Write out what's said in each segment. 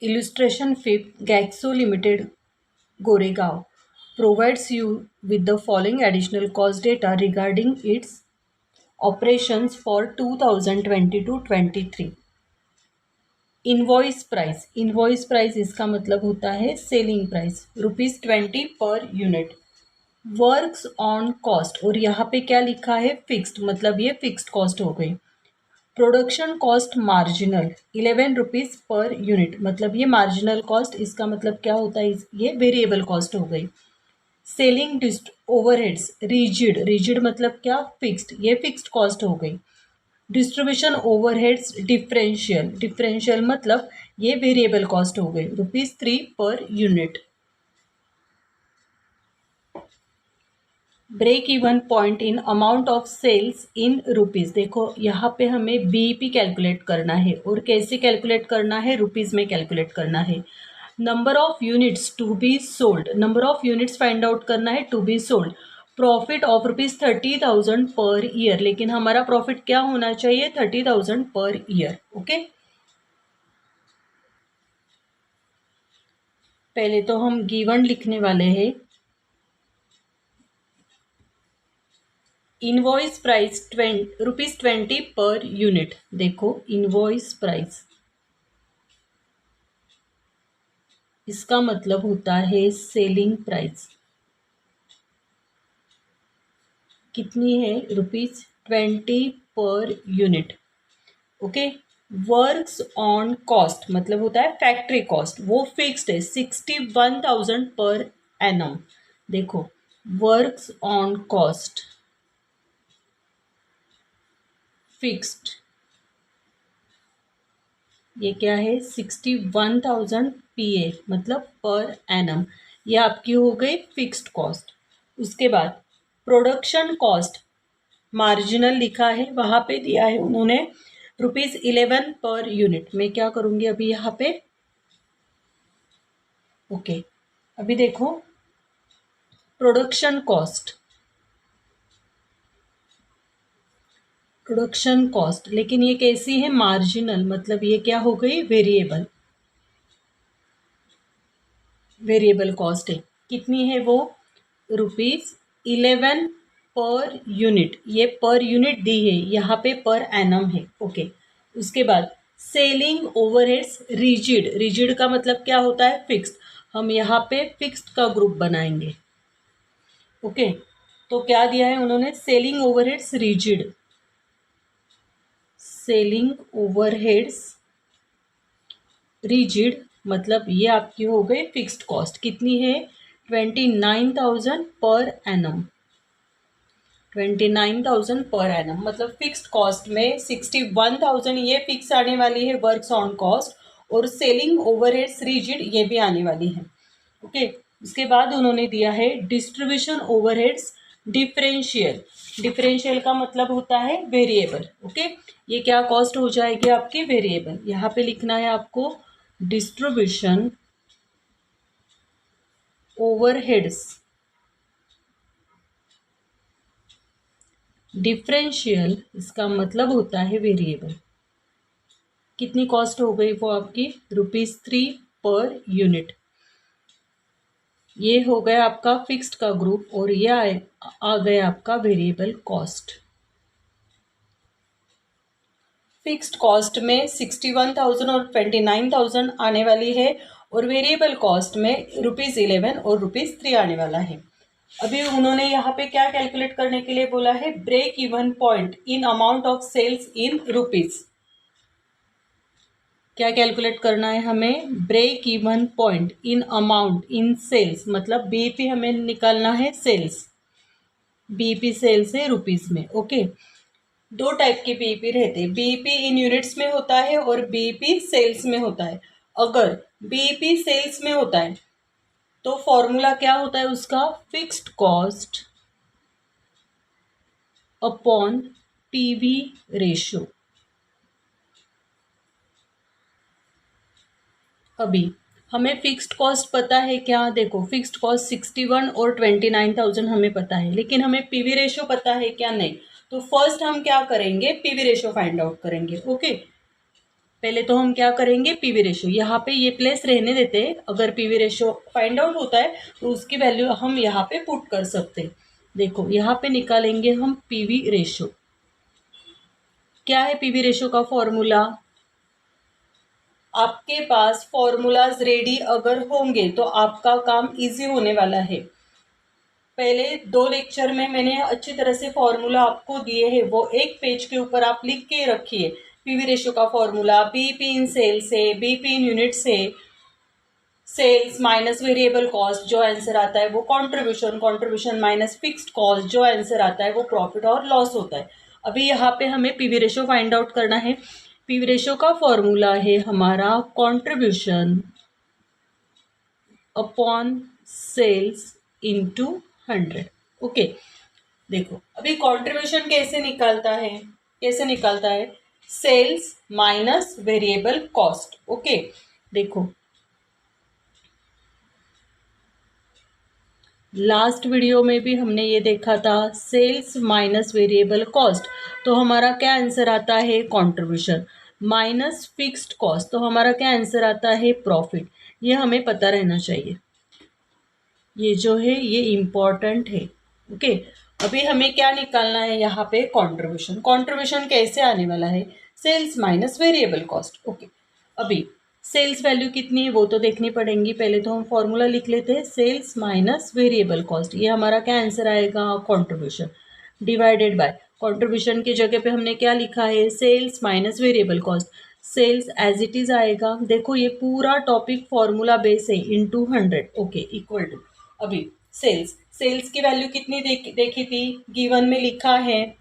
Illustration 5. Gaxo Limited, Goregaon, provides you with the following additional cost data regarding its operations for 2022-23. Invoice price इसका मतलब होता है selling price ₹20 per unit. Works on cost, और यहाँ पे क्या लिखा है फिक्स्ड, मतलब ये फिक्स्ड कॉस्ट हो गई. Production cost marginal ₹11 per unit, मतलब ये मार्जिनल कॉस्ट, इसका मतलब क्या होता है, ये वेरिएबल कॉस्ट हो गई. सेलिंग ओवरहेड्स रिजिड मतलब क्या फिक्स्ड, ये फिक्स्ड कॉस्ट हो गई. डिस्ट्रीब्यूशन ओवरहेड्स डिफरेंशियल मतलब ये वेरिएबल कॉस्ट हो गई, ₹3 per unit. Break even point in amount of sales in rupees. देखो यहाँ पे हमें बीईपी कैलकुलेट करना है, और कैसे कैलकुलेट करना है, रुपीज़ में कैलकुलेट करना है. Number of units to be sold, number of units find out करना है to be sold. Profit of ₹30,000 per year, लेकिन हमारा प्रॉफिट क्या होना चाहिए, 30,000 पर ईयर. ओके, पहले तो हम गिवन लिखने वाले हैं. Invoice price ₹20 per unit. देखो इनवॉइस प्राइस इसका मतलब होता है सेलिंग प्राइस. कितनी है, ₹20 पर unit. Okay. Works on cost मतलब होता है फैक्ट्री कॉस्ट, वो फिक्स्ड है 61,000 पर एनम. देखो वर्क्स ऑन कॉस्ट फिक्स्ड, ये क्या है 61,000 PA मतलब पर एनम, ये आपकी हो गई फिक्स्ड कॉस्ट. उसके बाद प्रोडक्शन कॉस्ट मार्जिनल लिखा है, वहाँ पे दिया है उन्होंने ₹11 पर यूनिट. मैं क्या करूँगी अभी यहाँ पे, ओके. अभी देखो प्रोडक्शन कॉस्ट, लेकिन ये कैसी है, मार्जिनल, मतलब ये क्या हो गई, वेरिएबल कॉस्ट है. कितनी है वो, ₹11 पर यूनिट, ये पर यूनिट दी है, यहाँ पे पर एनम है. ओके. उसके बाद सेलिंग ओवरहेड्स रिजिड का मतलब क्या होता है, फिक्स्ड. हम यहाँ पे फिक्स्ड का ग्रुप बनाएंगे. ओके. तो क्या दिया है उन्होंने, सेलिंग ओवरहेड्स रिजिड मतलब ये आपकी हो गई फिक्स्ड कॉस्ट. कितनी है, 29,000 पर एनम. 29,000 पर एनम मतलब फिक्स्ड कॉस्ट में 61,000 ये फिक्स आने वाली है वर्क्स ऑन कॉस्ट, और सेलिंग ओवरहेड्स रिजिड ये भी आने वाली है. ओके. उसके बाद उन्होंने दिया है डिस्ट्रीब्यूशन ओवरहेड्स डिफरेंशियल का मतलब होता है वेरिएबल. ओके. ये क्या कॉस्ट हो जाएगी आपकी, वेरिएबल. यहाँ पे लिखना है आपको डिस्ट्रीब्यूशन ओवरहेड्स डिफरेंशियल, इसका मतलब होता है वेरिएबल. कितनी कॉस्ट हो गई वो आपकी, ₹3 पर यूनिट. ये हो गया आपका फिक्स्ड का ग्रुप, और ये आ गया आपका वेरिएबल कॉस्ट. फिक्स्ड कॉस्ट में 61,000 और 29,000 आने वाली है, और वेरिएबल कॉस्ट में ₹11 और ₹3 आने वाला है. अभी उन्होंने यहाँ पे क्या कैलकुलेट करने के लिए बोला है, break even point in amount of sales in rupees. क्या कैलकुलेट करना है हमें, break even point in amount in sales, मतलब बीईपी हमें निकालना है सेल्स, बीईपी सेल्स है रुपीज में. ओके. दो टाइप के बीईपी रहते हैं, बीईपी इन यूनिट्स में होता है और बीईपी सेल्स में होता है. अगर बीईपी सेल्स में होता है तो फॉर्मूला क्या होता है उसका, fixed cost upon PV ratio. अभी हमें फिक्स्ड कॉस्ट पता है क्या, देखो फिक्स्ड कॉस्ट 61 और 29,000 हमें पता है, लेकिन हमें पीवी रेशो पता है क्या, नहीं. तो फर्स्ट हम क्या करेंगे, पीवी रेशो फाइंड आउट करेंगे. ओके. पहले तो हम क्या करेंगे, पीवी रेशो यहाँ पे ये प्लेस रहने देते हैं, अगर पीवी रेशो फाइंड आउट होता है तो उसकी वैल्यू हम यहाँ पे पुट कर सकते हैं। देखो यहाँ पे निकालेंगे हम पीवी रेशो। क्या है पीवी रेशो का फॉर्मूला? आपके पास फॉर्मूलाज रेडी अगर होंगे तो आपका काम इजी होने वाला है। पहले 2 लेक्चर में मैंने अच्छी तरह से फॉर्मूला आपको दिए हैं, वो एक पेज के ऊपर आप लिख के रखिए। पीवी रेशो का फॉर्मूला बीपी इन सेल्स है, बीपी इन यूनिट से, सेल्स माइनस वेरिएबल कॉस्ट जो आंसर आता है वो contribution, contribution minus fixed cost जो आंसर आता है वो प्रॉफिट और लॉस होता है। अभी यहाँ पे हमें पीवी रेशो फाइंड आउट करना है। पीवी रेशो का फॉर्मूला है हमारा contribution upon sales into 100। Okay, देखो अभी कंट्रीब्यूशन कैसे निकालता है, sales minus variable cost. Okay, देखो लास्ट वीडियो में भी हमने ये देखा था, सेल्स माइनस वेरिएबल कॉस्ट तो हमारा क्या आंसर आता है, कंट्रीब्यूशन, माइनस फिक्स्ड कॉस्ट तो हमारा क्या आंसर आता है, प्रॉफिट। ये हमें पता रहना चाहिए, ये जो है ये इम्पॉर्टेंट है। ओके, अभी हमें क्या निकालना है यहाँ पे, कंट्रीब्यूशन। कंट्रीब्यूशन कैसे आने वाला है, sales minus variable cost. Okay, अभी सेल्स वैल्यू कितनी है वो तो देखनी पड़ेंगी। पहले तो हम फॉर्मूला लिख लेते हैं, सेल्स माइनस वेरिएबल कॉस्ट। ये हमारा क्या आंसर आएगा, कंट्रीब्यूशन, डिवाइडेड बाय कंट्रीब्यूशन की जगह पे हमने क्या लिखा है, sales minus variable cost. Sales as it is आएगा। देखो ये पूरा टॉपिक फॉर्मूला बेस है, इनटू 100। ओके, इक्वल टू, अभी सेल्स की वैल्यू कितनी देखी थी, गिवन में लिखा है।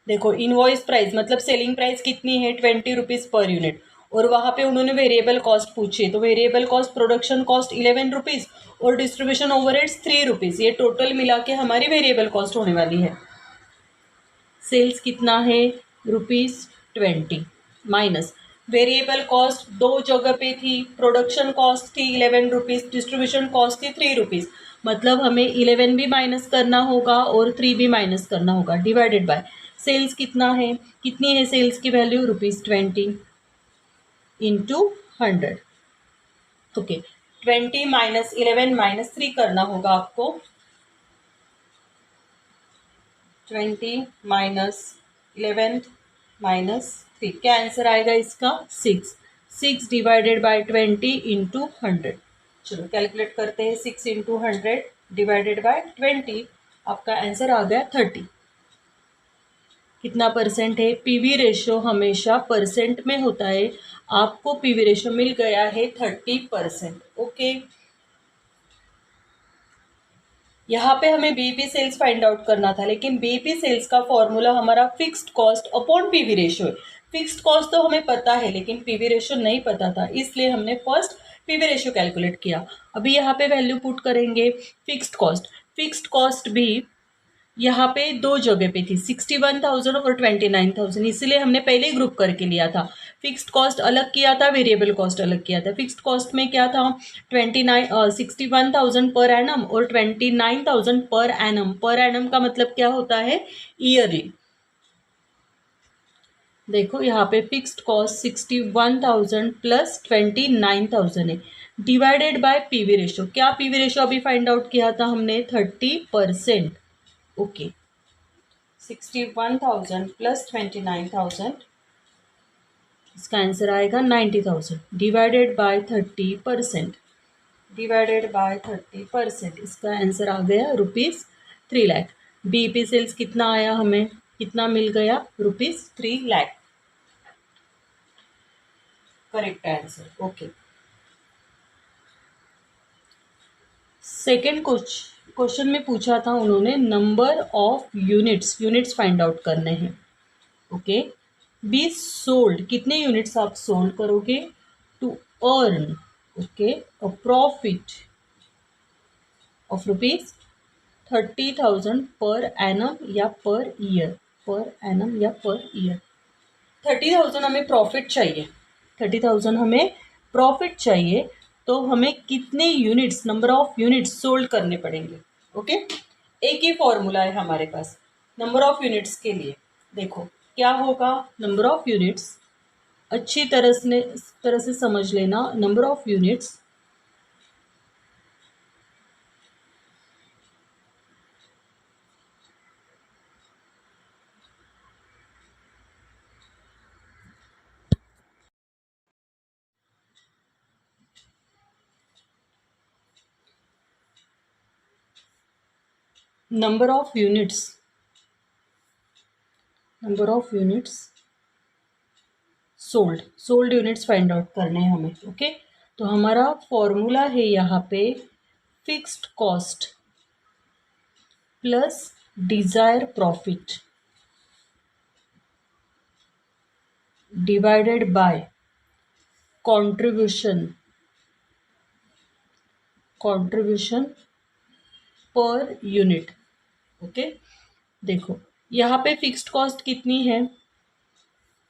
देखो इनवॉइस प्राइस मतलब सेलिंग प्राइस कितनी है, 20 रुपीज़ पर यूनिट, और वहाँ पे उन्होंने वेरिएबल कॉस्ट पूछी, तो variable cost, production cost 11 rupees और डिस्ट्रीब्यूशन ओवरहेड्स 3 रुपीज़। ये टोटल मिला के हमारी वेरिएबल कॉस्ट होने वाली है। सेल्स कितना है, ₹20 माइनस वेरिएबल कॉस्ट 2 जगह पे थी, प्रोडक्शन कॉस्ट थी 11 रुपीज़, डिस्ट्रीब्यूशन कॉस्ट थी 3 रुपीज़, मतलब हमें 11 भी माइनस करना होगा और 3 भी माइनस करना होगा, डिवाइडेड बाय सेल्स कितनी है सेल्स की value, ₹20 into 100। Okay, 20 minus 11 minus 3 करना होगा आपको। 20 माइनस 11 माइनस 3, क्या आंसर आएगा इसका, 6 डिवाइडेड बाय 20 इंटू 100। चलो कैलकुलेट करते हैं, 6 इंटू 100 डिवाइडेड बाय 20, आपका आंसर आ गया 30। कितना परसेंट है, पीवी रेशो हमेशा परसेंट में होता है, आपको पीवी रेशो मिल गया है 30%। ओके, यहाँ पे हमें बीपी सेल्स फाइंड आउट करना था, लेकिन बीपी सेल्स का फॉर्मूला हमारा fixed cost upon PV ratio है। फिक्स्ड कॉस्ट तो हमें पता है लेकिन पीवी रेशो नहीं पता था, इसलिए हमने फर्स्ट पीवी रेशो कैलकुलेट किया। अभी यहाँ पे वैल्यू पुट करेंगे, फिक्स्ड कॉस्ट भी यहाँ पे 2 जगह पे थी, 61,000 और 29,000, इसीलिए हमने पहले ही ग्रुप करके लिया था। फिक्स्ड कॉस्ट अलग किया था, वेरिएबल कॉस्ट अलग किया था। फिक्स्ड कॉस्ट में क्या था, 61,000 पर एनम और 29,000 पर एनम। पर एनम का मतलब क्या होता है, ईयरली। देखो यहाँ पे फिक्स्ड कॉस्ट 61,000 प्लस 29,000 है, डिवाइडेड बाय पीवी रेशो। क्या पीवी रेशो अभी फाइंड आउट किया था हमने, 30%। ओके, 61,000 प्लस 29,000, इसका आंसर आएगा 90,000 डिवाइडेड बाय 30%, इसका आंसर आ गया ₹3 लाख। बीपी सेल्स कितना आया, हमें कितना मिल गया, ₹3 lakh, correct answer. Okay, second question में पूछा था उन्होंने, number of units find out करने हैं। ओके, बी सोल्ड, कितने यूनिट्स आप सोल्ड करोगे, to earn, okay, a profit of ₹30,000 per annum या पर ईयर, 30,000 हमें प्रॉफिट चाहिए, 30,000 हमें प्रॉफिट चाहिए, तो हमें कितने units, number of units sold करने पड़ेंगे। ओके, एक ही फॉर्मूला है हमारे पास नंबर ऑफ यूनिट्स के लिए। देखो क्या होगा, नंबर ऑफ यूनिट्स अच्छी तरह से समझ लेना। Number of units, number of units, number of units sold units find out करने हैं हमें। ओके, तो हमारा फॉर्मूला है यहाँ पे fixed cost plus Dzire profit divided by contribution per unit. Okay, देखो यहाँ पे फिक्स्ड कॉस्ट कितनी है,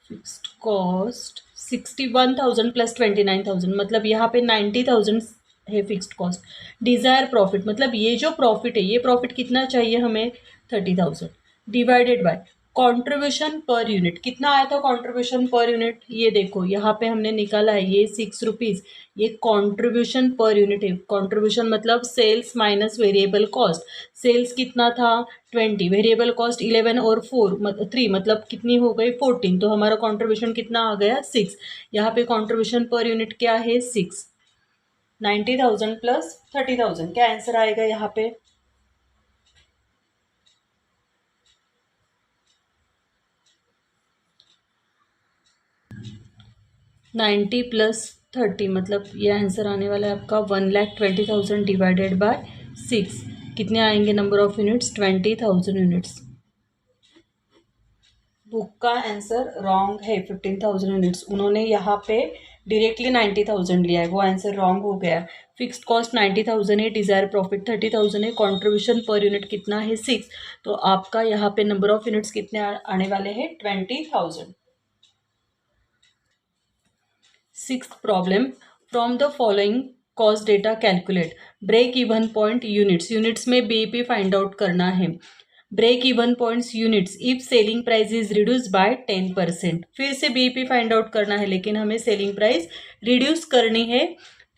फिक्स्ड कॉस्ट 61,000 प्लस 29,000, मतलब यहाँ पे 90,000 है फिक्स्ड कॉस्ट। डिज़ायर प्रॉफिट मतलब ये जो प्रॉफिट है, ये प्रॉफिट कितना चाहिए हमें, 30,000 divided by contribution per unit. कितना आया था कंट्रीब्यूशन पर यूनिट, ये देखो यहाँ पे हमने निकाला है, ये 6 रुपीज़, ये कंट्रीब्यूशन पर यूनिट है। कंट्रीब्यूशन मतलब sales minus variable cost. Sales कितना था 20, वेरिएबल कॉस्ट 11 और 3 मतलब कितनी हो गई 14, तो हमारा कंट्रीब्यूशन कितना आ गया 6। यहाँ पे कंट्रीब्यूशन पर यूनिट क्या है 6। 90,000 प्लस 30,000, क्या आंसर आएगा यहाँ पे, 90 प्लस 30 मतलब ये आंसर आने वाला है आपका 1,20,000 डिवाइडेड बाय 6। कितने आएंगे number of units, 20,000 units. Book का आंसर रॉन्ग है, 15,000 यूनिट्स। उन्होंने यहाँ पे डायरेक्टली 90,000 लिया है, वो आंसर रॉन्ग हो गया। फिक्स्ड कॉस्ट 90,000 है, डिज़ायर प्रॉफिट 30,000 है, कंट्रीब्यूशन पर यूनिट कितना है 6। तो आपका यहाँ पे नंबर ऑफ यूनिट्स कितने आने वाले हैं 20,000। Sixth problem, from the following cost data calculate break even point units. Units में बीईपी फाइंड आउट करना है। Break even points units if selling price is reduce by 10%। फिर से बीईपी फाइंड आउट करना है, लेकिन हमें सेलिंग प्राइस रिड्यूस करनी है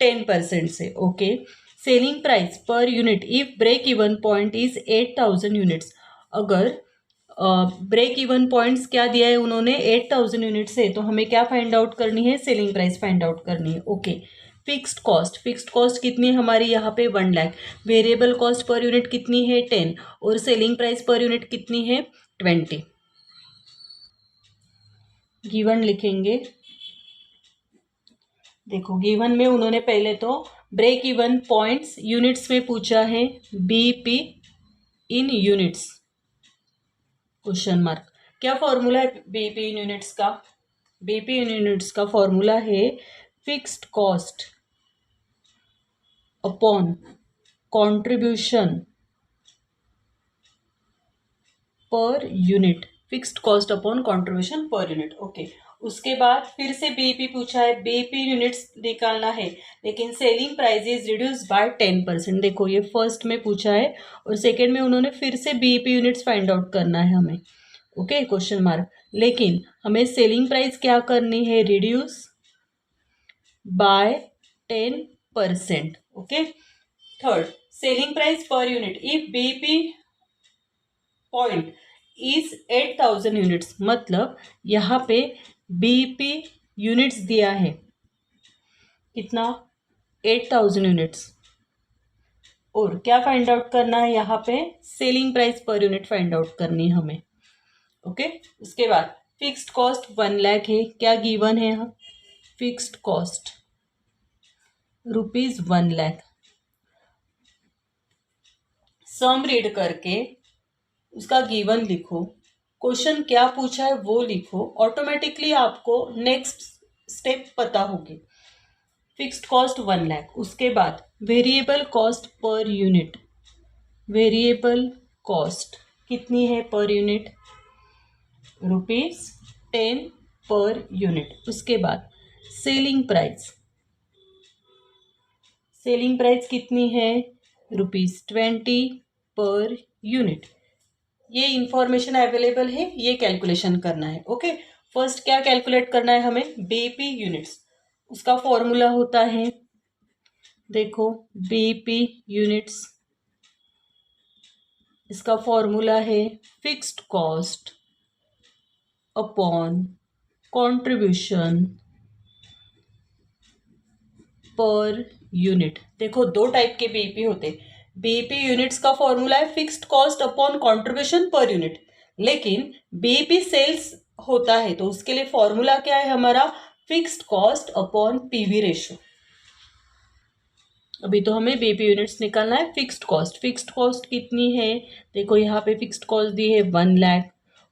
10% से। Okay, selling price per unit if break even point is 8,000 units. अगर ब्रेक इवन पॉइंट्स क्या दिया है उन्होंने 8,000 यूनिट्स है, तो हमें क्या फाइंड आउट करनी है, सेलिंग प्राइस फाइंड आउट करनी है। ओके, फिक्स्ड कॉस्ट कितनी है हमारी यहाँ पे 1 lakh. Variable cost per unit कितनी है 10 और सेलिंग प्राइस पर यूनिट कितनी है 20। गिवन लिखेंगे, देखो गिवन में उन्होंने पहले तो ब्रेक इवन पॉइंट्स यूनिट्स में पूछा है, बीपी इन यूनिट्स क्वेश्चन मार्क। क्या फॉर्मूला है बीपी इन यूनिट्स का, बीपी इन यूनिट्स का फॉर्मूला है fixed cost upon contribution per unit. Fixed cost upon contribution per unit. Okay, उसके बाद फिर से बीईपी पूछा है, बीईपी यूनिट्स निकालना है, लेकिन selling price is reduce by 10%। देखो ये फर्स्ट में पूछा है और सेकेंड में उन्होंने फिर से बीईपी यूनिट्स फाइंड आउट करना है हमें। ओके, क्वेश्चन मार्क, लेकिन हमें सेलिंग प्राइस क्या करनी है, reduce by 10%। Okay, third, selling price per unit if BEP point is 8,000 units, मतलब यहाँ पे बीईपी यूनिट्स दिया है कितना 8,000 यूनिट्स, और क्या फाइंड आउट करना है यहाँ पे, selling price per unit find out करनी है हमें। ओके, उसके बाद फिक्स्ड कॉस्ट 1 लाख है, क्या गिवन है, फिक्स्ड कॉस्ट ₹1 लाख। सम रीड करके उसका गिवन लिखो, क्वेश्चन क्या पूछा है वो लिखो, ऑटोमेटिकली आपको नेक्स्ट स्टेप पता होगी। फिक्स्ड कॉस्ट 1 लाख, उसके बाद variable cost per unit, variable cost कितनी है पर यूनिट, ₹10 पर यूनिट। उसके बाद सेलिंग प्राइस, सेलिंग प्राइस कितनी है ₹20 पर यूनिट। ये इंफॉर्मेशन अवेलेबल है, ये कैलकुलेशन करना है। ओके, फर्स्ट क्या कैलकुलेट करना है हमें, बीपी यूनिट्स। उसका फॉर्मूला होता है, देखो बीपी यूनिट्स, इसका फॉर्मूला है fixed cost upon contribution per unit. देखो दो टाइप के बीईपी होते हैं। बीईपी यूनिट्स का फॉर्मूला है fixed cost upon contribution per unit, लेकिन बीईपी सेल्स होता है तो उसके लिए फॉर्मूला क्या है हमारा, fixed cost upon PV ratio. अभी तो हमें बीईपी यूनिट्स निकालना है। फिक्स्ड कॉस्ट कितनी है, देखो यहाँ पे फिक्स्ड कॉस्ट दी है 1,00,000।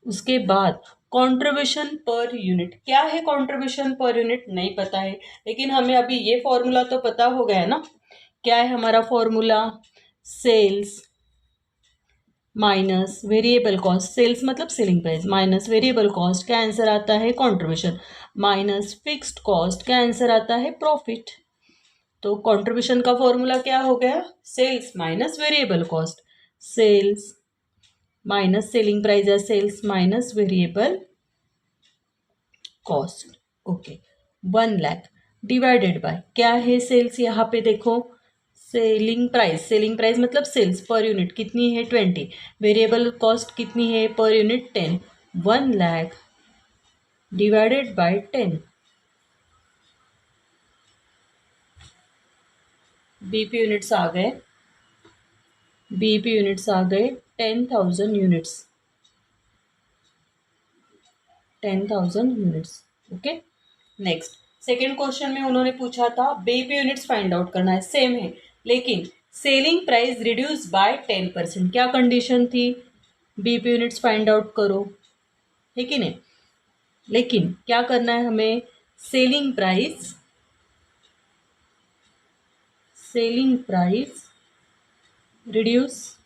उसके बाद कंट्रीब्यूशन पर यूनिट, क्या है कंट्रीब्यूशन पर यूनिट नहीं पता है, लेकिन हमें अभी ये फॉर्मूला तो पता हो गया है ना। क्या है हमारा formula, sales minus variable cost, sales मतलब selling price minus variable cost का आंसर आता है कंट्रीब्यूशन, माइनस फिक्स्ड कॉस्ट का आंसर आता है प्रॉफिट। तो कंट्रीब्यूशन का फॉर्मूला क्या हो गया, sales minus variable cost, sales minus selling price है sales minus variable cost. Okay, 1,00,000 divided by क्या है सेल्स, यहाँ पे देखो सेलिंग प्राइस मतलब सेल्स पर यूनिट कितनी है 20, वेरिएबल कॉस्ट कितनी है per unit 10, 1,00,000 divided by 10। BP units आ गए, बीपी यूनिट्स आ गए 10,000 units, 10,000 units. Okay, next second question में उन्होंने पूछा था बीपी यूनिट्स फाइंड आउट करना है, सेम है, लेकिन सेलिंग प्राइस रिड्यूस बाय 10%। क्या कंडीशन थी, बीपी यूनिट्स फाइंड आउट करो, है कि नहीं, लेकिन क्या करना है हमें, selling price reduce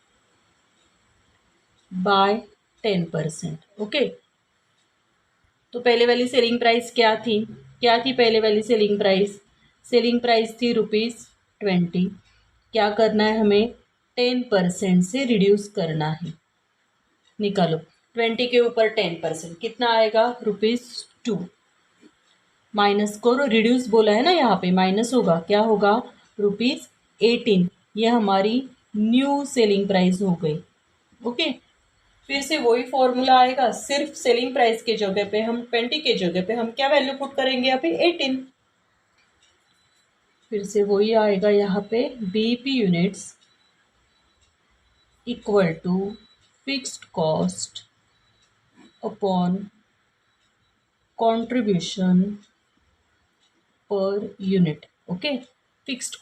by 10%। Okay, तो पहले वाली सेलिंग प्राइस क्या थी पहले वाली सेलिंग प्राइस थी ₹20। क्या करना है हमें, 10% से रिड्यूस करना है, निकालो 20 के ऊपर 10% कितना आएगा, ₹2। माइनस करो, रिड्यूस बोला है ना यहाँ पे, माइनस होगा, क्या होगा, ₹18। ये हमारी न्यू सेलिंग प्राइस हो गई। ओके, फिर से वही फॉर्मूला आएगा, सिर्फ सेलिंग प्राइस के जगह पे हम 20 के जगह पे हम क्या वैल्यू पुट करेंगे यहाँ पे, 18। फिर से वही आएगा यहाँ पे, BP units equal to fixed cost upon contribution per unit. Okay, fixed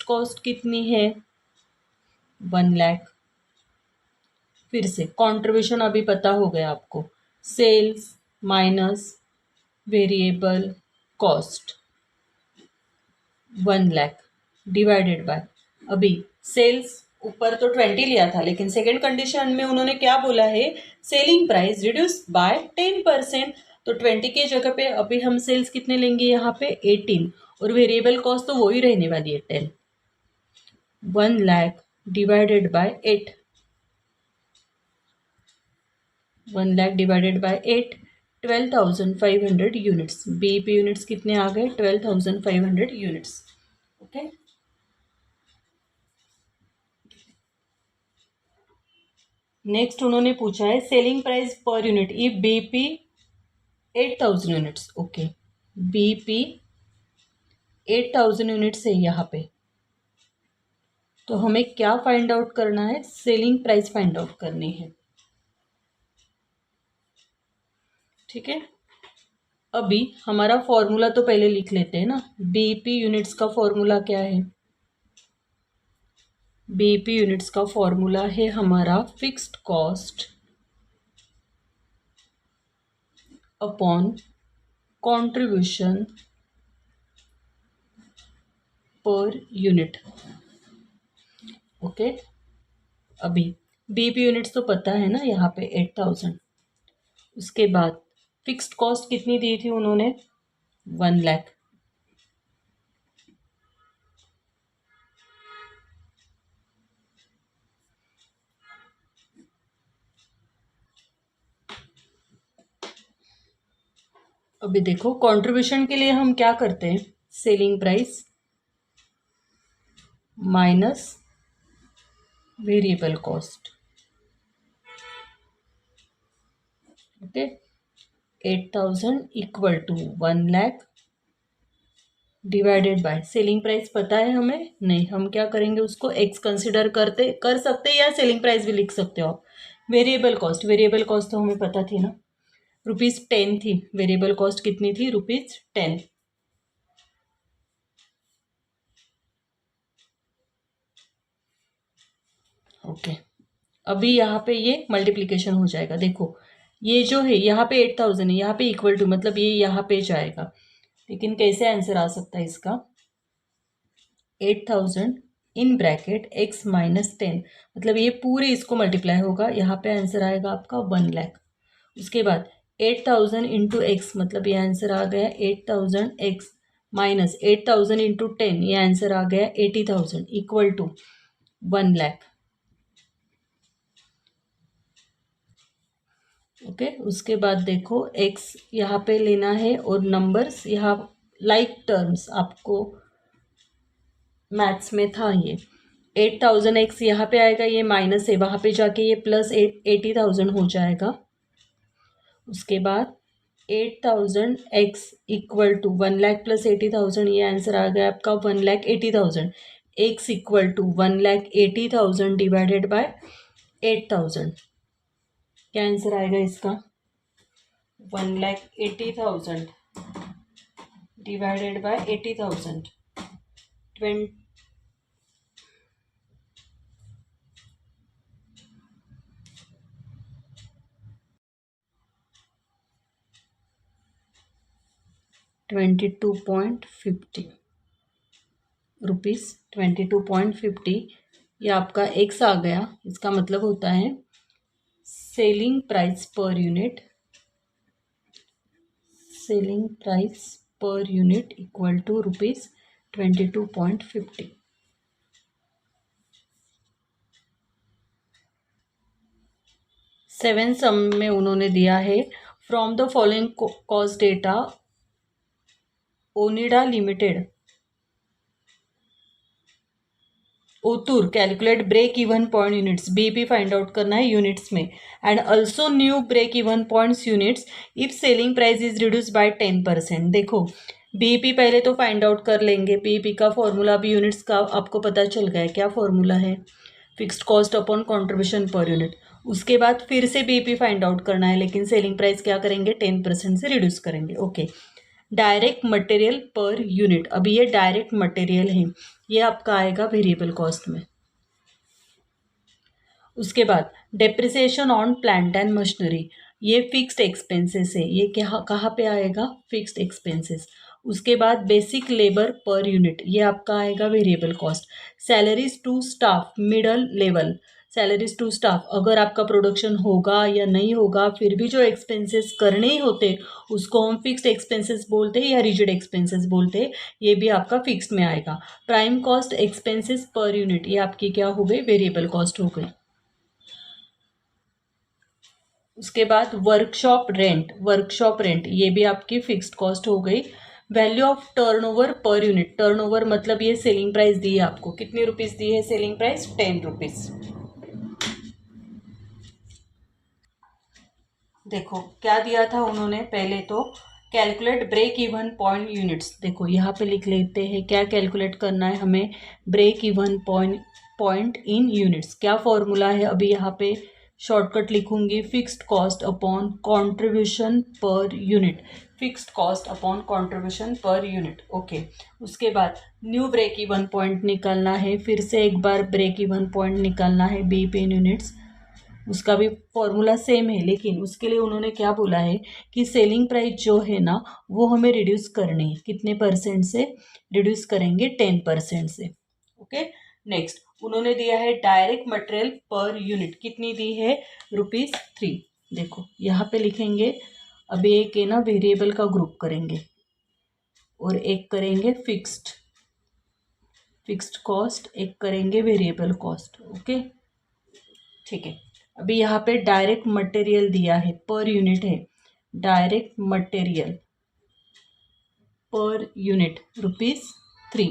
cost कितनी है, 1,00,000। फिर से कंट्रीब्यूशन अभी पता हो गया आपको, sales minus variable cost 1,00,000 divided by, अभी सेल्स ऊपर तो 20 लिया था, लेकिन सेकेंड कंडीशन में उन्होंने क्या बोला है, सेलिंग प्राइस रिड्यूस बाय 10%। तो 20 के जगह पे अभी हम सेल्स कितने लेंगे यहाँ पे, 18, और वेरिएबल कॉस्ट तो वही रहने वाली है 10, 1,00,000 divided bye 8, 1,00,000 divided bye 8, 12,500 units. BEP units कितने आ गए, 12,500 यूनिट्स। ओके, नेक्स्ट उन्होंने पूछा है selling price per unit if BP 8,000 units. Okay, BP 8,000 units है यहाँ पे, तो हमें क्या फाइंड आउट करना है, सेलिंग प्राइस फाइंड आउट करनी है। ठीक है, अभी हमारा फॉर्मूला तो पहले लिख लेते हैं ना, बीपी यूनिट्स का फॉर्मूला क्या है, बीपी यूनिट्स का फॉर्मूला है हमारा fixed cost upon contribution per unit. Okay, अभी बीपी यूनिट्स तो पता है ना यहाँ पे 8,000, उसके बाद फिक्स्ड कॉस्ट कितनी दी थी उन्होंने, 1,00,000। अभी देखो कंट्रीब्यूशन के लिए हम क्या करते हैं, selling price minus variable cost. Okay, 8,000 equal to 1,00,000 divided by selling price पता है हमें नहीं, हम क्या करेंगे उसको एक्स कंसिडर कर सकते हैं या सेलिंग प्राइस भी लिख सकते हो आप। वेरिएबल कॉस्ट तो हमें पता थी ना, ₹10 थी। वेरिएबल कॉस्ट कितनी थी, ₹10। ओके, अभी यहाँ पे ये मल्टीप्लिकेशन हो जाएगा। देखो ये जो है यहाँ पे 8,000 है, यहाँ पे इक्वल टू मतलब ये यहाँ पे जाएगा, लेकिन कैसे आंसर आ सकता है इसका, 8,000 इन ब्रैकेट x माइनस 10, मतलब ये पूरे इसको मल्टीप्लाई होगा, यहाँ पे आंसर आएगा आपका 1,00,000। उसके बाद 8,000 इंटू एक्स, मतलब ये आंसर आ गया 8,000 एक्स माइनस 8,000 इंटू 10, ये आंसर आ गया 80,000 इक्वल टू 1,00,000। ओके, उसके बाद देखो x यहाँ पे लेना है और नंबर्स यहाँ लाइक टर्म्स, आपको मैथ्स में था ये 8,000 एक्स यहाँ पे आएगा, ये माइनस है, वहाँ पे जाके ये प्लस 80,000 हो जाएगा। उसके बाद 8,000 एक्स इक्वल टू 1,00,000 प्लस 80,000, ये आंसर आ गया आपका 1,80,000। X equal to 1,80,000 divided by 8,000, क्या आंसर आएगा इसका, 1,80,000 डिवाइडेड बाय 80,000 22.50 रुपीज़, 22.50 ये आपका एक्स आ गया। इसका मतलब होता है selling price per unit, selling price per unit equal to ₹22.50। 7 sum में उन्होंने दिया है, from the following cost data Onida limited Otur calculate break even point units, BP find out करना है यूनिट्स में, and also new break even points units if selling price is reduce by 10%। देखो BP पहले तो फाइंड आउट कर लेंगे, BP का formula भी यूनिट्स का आपको पता चल गया है, क्या फॉर्मूला है, fixed cost upon contribution per unit. उसके बाद फिर से बीपी फाइंड आउट करना है, लेकिन सेलिंग प्राइस क्या करेंगे, 10% से रिड्यूस करेंगे। Okay, direct material per unit, अभी ये डायरेक्ट मटेरियल है, ये आपका आएगा वेरिएबल कॉस्ट में। उसके बाद depreciation on plant and machinery, ये फिक्स्ड एक्सपेंसेस है, ये क्या कहाँ पे आएगा, फिक्स्ड एक्सपेंसेस। उसके बाद बेसिक लेबर पर यूनिट, ये आपका आएगा variable cost. Salaries to staff middle level, salaries to staff, अगर आपका प्रोडक्शन होगा या नहीं होगा, फिर भी जो एक्सपेंसेस करने ही होते उसको हम फिक्स्ड एक्सपेंसेस बोलते हैं या रिजिड एक्सपेंसेस बोलते हैं, ये भी आपका फिक्स्ड में आएगा। Prime cost expenses per unit, ये आपकी क्या हो गई, वेरिएबल कॉस्ट हो गई। उसके बाद वर्कशॉप रेंट ये भी आपकी फिक्स्ड कॉस्ट हो गई। Value of turnover per unit, turnover मतलब ये सेलिंग प्राइस दी है आपको, कितनी रुपीस दी है सेलिंग प्राइस, 10 रुपीज। देखो क्या दिया था उन्होंने, पहले तो calculate break even point units, देखो यहाँ पे लिख लेते हैं क्या कैलकुलेट करना है हमें, break even point in units, क्या फॉर्मूला है, अभी यहाँ पे शॉर्टकट लिखूंगी, fixed cost upon contribution per unit, fixed cost upon contribution per unit. Okay, उसके बाद न्यू ब्रेक इवन पॉइंट निकालना है, फिर से एक बार ब्रेक इवन पॉइंट निकालना है बीपी इन यूनिट्स, उसका भी फॉर्मूला सेम है, लेकिन उसके लिए उन्होंने क्या बोला है कि सेलिंग प्राइस जो है ना वो हमें रिड्यूस करनी है, कितने परसेंट से रिड्यूस करेंगे, 10% से। ओके, नेक्स्ट उन्होंने दिया है डायरेक्ट मटेरियल पर यूनिट, कितनी दी है, ₹3। देखो यहाँ पे लिखेंगे, अभी एक है ना वेरिएबल का ग्रुप करेंगे और एक करेंगे फिक्स्ड कॉस्ट, एक करेंगे वेरिएबल कॉस्ट। ओके, ठीक है, अभी यहाँ पे डायरेक्ट मटेरियल दिया है, पर यूनिट है, डायरेक्ट मटेरियल पर यूनिट ₹3।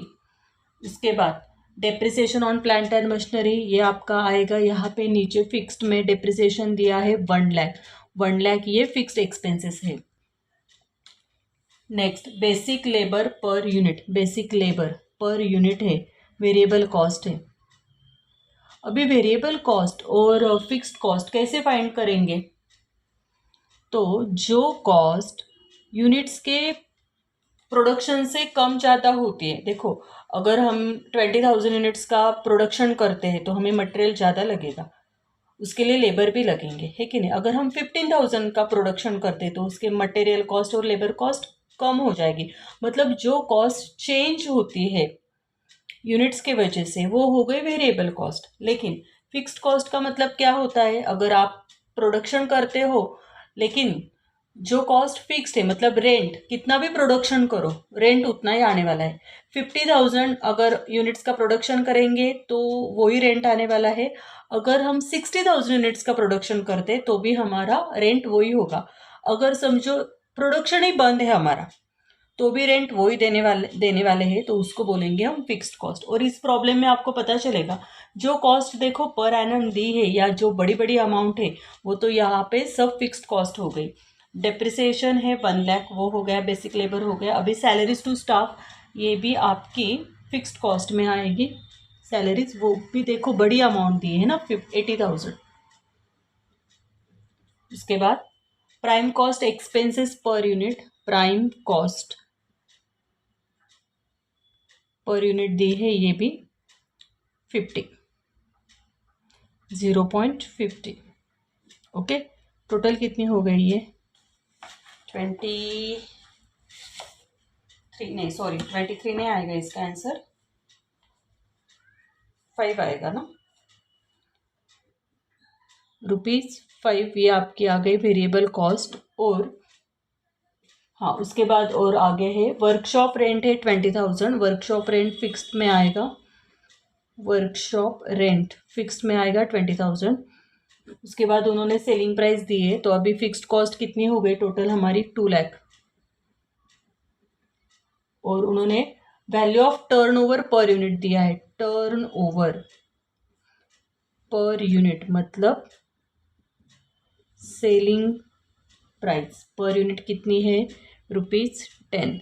इसके बाद depreciation on plant and machinery, ये आपका आएगा यहाँ पे नीचे फिक्स्ड में डेप्रिसिएशन दिया है 1 लाख। 1 लाख ये फिक्स्ड एक्सपेंसेस है। Next basic labour per unit, basic labour per unit है, वेरिएबल कॉस्ट है। अभी वेरिएबल कॉस्ट और फिक्स्ड कॉस्ट कैसे फाइंड करेंगे? तो जो कॉस्ट यूनिट्स के प्रोडक्शन से कम ज़्यादा होती है, देखो अगर हम 20,000 यूनिट्स का प्रोडक्शन करते हैं तो हमें मटेरियल ज़्यादा लगेगा, उसके लिए लेबर भी लगेंगे, है कि नहीं। अगर हम 15,000 का प्रोडक्शन करते हैं तो उसके मटेरियल कॉस्ट और लेबर कॉस्ट कम हो जाएगी। मतलब जो कॉस्ट चेंज होती है यूनिट्स के वजह से वो हो गई वेरिएबल कॉस्ट। लेकिन फिक्स्ड कॉस्ट का मतलब क्या होता है? अगर आप प्रोडक्शन करते हो लेकिन जो कॉस्ट फिक्स्ड है, मतलब रेंट, कितना भी प्रोडक्शन करो रेंट उतना ही आने वाला है। 50,000 अगर यूनिट्स का प्रोडक्शन करेंगे तो वही रेंट आने वाला है। अगर हम 60,000 यूनिट्स का प्रोडक्शन करते तो भी हमारा रेंट वही होगा। अगर समझो प्रोडक्शन ही बंद है हमारा तो भी रेंट वही देने वाले हैं, तो उसको बोलेंगे हम फिक्स्ड कॉस्ट। और इस प्रॉब्लम में आपको पता चलेगा जो कॉस्ट देखो पर एनम दी है या जो बड़ी बड़ी अमाउंट है वो तो यहाँ पे सब फिक्स्ड कॉस्ट हो गई। डेप्रिसिएशन है 1 लाख, वो हो गया, बेसिक लेबर हो गया। अभी सैलरीज टू स्टाफ, ये भी आपकी फिक्स्ड कॉस्ट में आएगी। सैलरीज वो भी देखो बड़ी अमाउंट दी है ना, 80,000। उसके बाद prime cost expenses per unit, prime cost per unit दी है, ये भी 50, 0.50। ओके, टोटल कितनी हो गई ये? 23 नहीं, सॉरी 23 नहीं आएगा, इसका आंसर 5 आएगा ना। ₹5 ये आपकी आ गई वेरिएबल कॉस्ट। और हाँ, उसके बाद और आगे है वर्कशॉप रेंट है 20,000। वर्कशॉप रेंट फिक्स्ड में आएगा, वर्कशॉप रेंट फिक्स्ड में आएगा 20,000। उसके बाद उन्होंने सेलिंग प्राइस दी है, तो अभी फिक्स्ड कॉस्ट कितनी हो गई टोटल हमारी? 2 लाख। और उन्होंने value of turnover per unit दिया है, टर्नओवर पर यूनिट मतलब सेलिंग प्राइस पर यूनिट कितनी है? ₹10।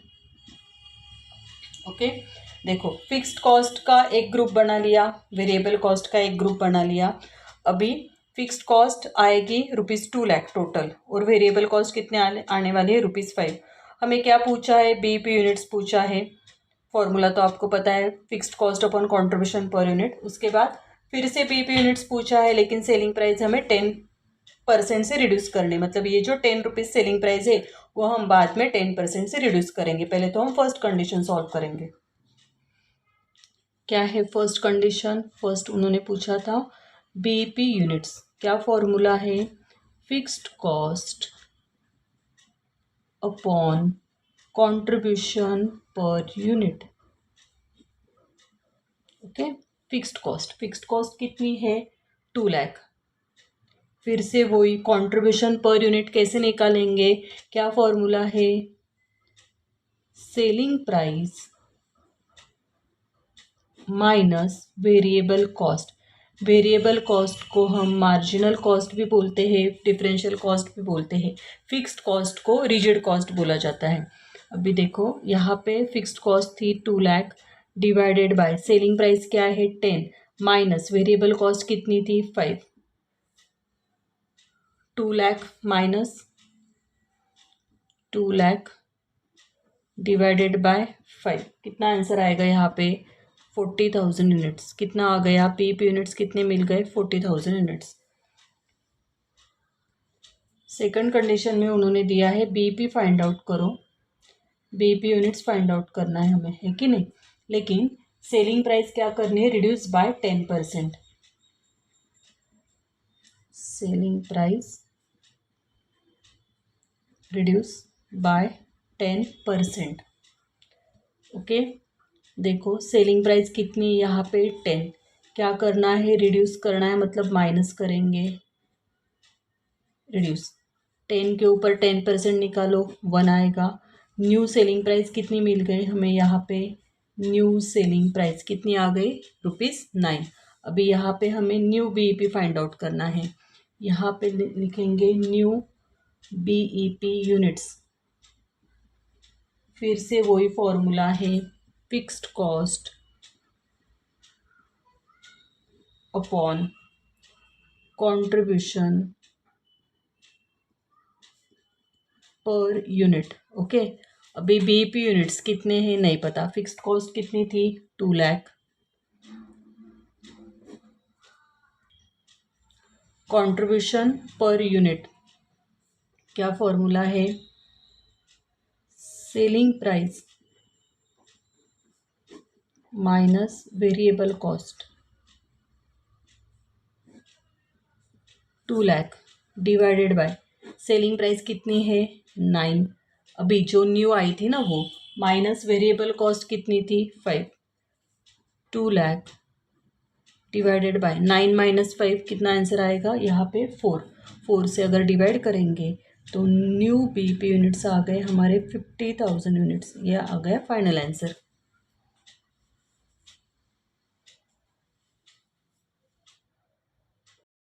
ओके, देखो फिक्स्ड कॉस्ट का एक ग्रुप बना लिया, वेरिएबल कॉस्ट का एक ग्रुप बना लिया। अभी फिक्स्ड कॉस्ट आएगी ₹2 लाख टोटल, और वेरिएबल कॉस्ट कितने आने वाली है? ₹5। हमें क्या पूछा है? बीईपी यूनिट्स पूछा है। फॉर्मूला तो आपको पता है, fixed cost upon contribution per unit. उसके बाद फिर से बीईपी यूनिट्स पूछा है, लेकिन सेलिंग प्राइस हमें 10% से रिड्यूस करनी, मतलब ये जो ₹10 सेलिंग प्राइस है वो हम बाद में 10% से रिड्यूस करेंगे। पहले तो हम फर्स्ट कंडीशन सॉल्व करेंगे। क्या है फर्स्ट कंडीशन? फर्स्ट उन्होंने पूछा था बीईपी यूनिट्स, क्या फॉर्मूला है? Fixed cost upon contribution per unit. Okay, fixed cost कितनी है? 2 लाख। फिर से वही कंट्रीब्यूशन पर यूनिट कैसे निकालेंगे? क्या फॉर्मूला है? Selling price minus variable cost. Variable cost को हम मार्जिनल कॉस्ट भी बोलते हैं, डिफरेंशियल कॉस्ट भी बोलते हैं। फिक्स्ड कॉस्ट को रिजिड कॉस्ट बोला जाता है। अभी देखो यहाँ पे फिक्स्ड कॉस्ट थी 2 lakh, divided by selling price क्या है? 10, माइनस वेरिएबल कॉस्ट कितनी थी? 5। 2 lakh minus 2 lakh divided by 5, कितना आंसर आएगा यहाँ पे? 40,000 यूनिट्स। कितना आ गया? पीपी यूनिट्स कितने मिल गए? 40,000 यूनिट्स। सेकंड कंडीशन में उन्होंने दिया है बीईपी फाइंड आउट करो, बीईपी यूनिट्स फाइंड आउट करना है हमें, है कि नहीं। लेकिन सेलिंग प्राइस क्या करनी है? Reduce by 10%। Selling price reduce by 10%। Okay, देखो सेलिंग प्राइस कितनी यहाँ पे? 10। क्या करना है? रिड्यूस करना है, मतलब माइनस करेंगे, रिड्यूस। 10 के ऊपर 10% निकालो, 1 आएगा। न्यू सेलिंग प्राइस कितनी मिल गई हमें यहाँ पे, न्यू सेलिंग प्राइस कितनी आ गई, ₹9। अभी यहाँ पे हमें न्यू बीईपी फाइंड आउट करना है। यहाँ पे लिखेंगे न्यू बीईपी यूनिट्स, फिर से वही फॉर्मूला है, fixed cost upon contribution per unit. Okay, अभी बीईपी यूनिट्स कितने हैं नहीं पता, फिक्स्ड कॉस्ट कितनी थी 2 लाख, कंट्रीब्यूशन पर यूनिट क्या फॉर्मूला है, selling price minus variable cost 2 lakh divided by selling price कितनी है 9। अभी जो न्यू आई थी ना वो, माइनस वेरिएबल कॉस्ट कितनी थी 5, 2 लाख डिवाइडेड बाय 9 माइनस 5 कितना आंसर आएगा यहाँ पे 4 से अगर डिवाइड करेंगे तो न्यू बीईपी यूनिट्स आ गए हमारे 50,000 यूनिट्स। यह आ गया फाइनल आंसर।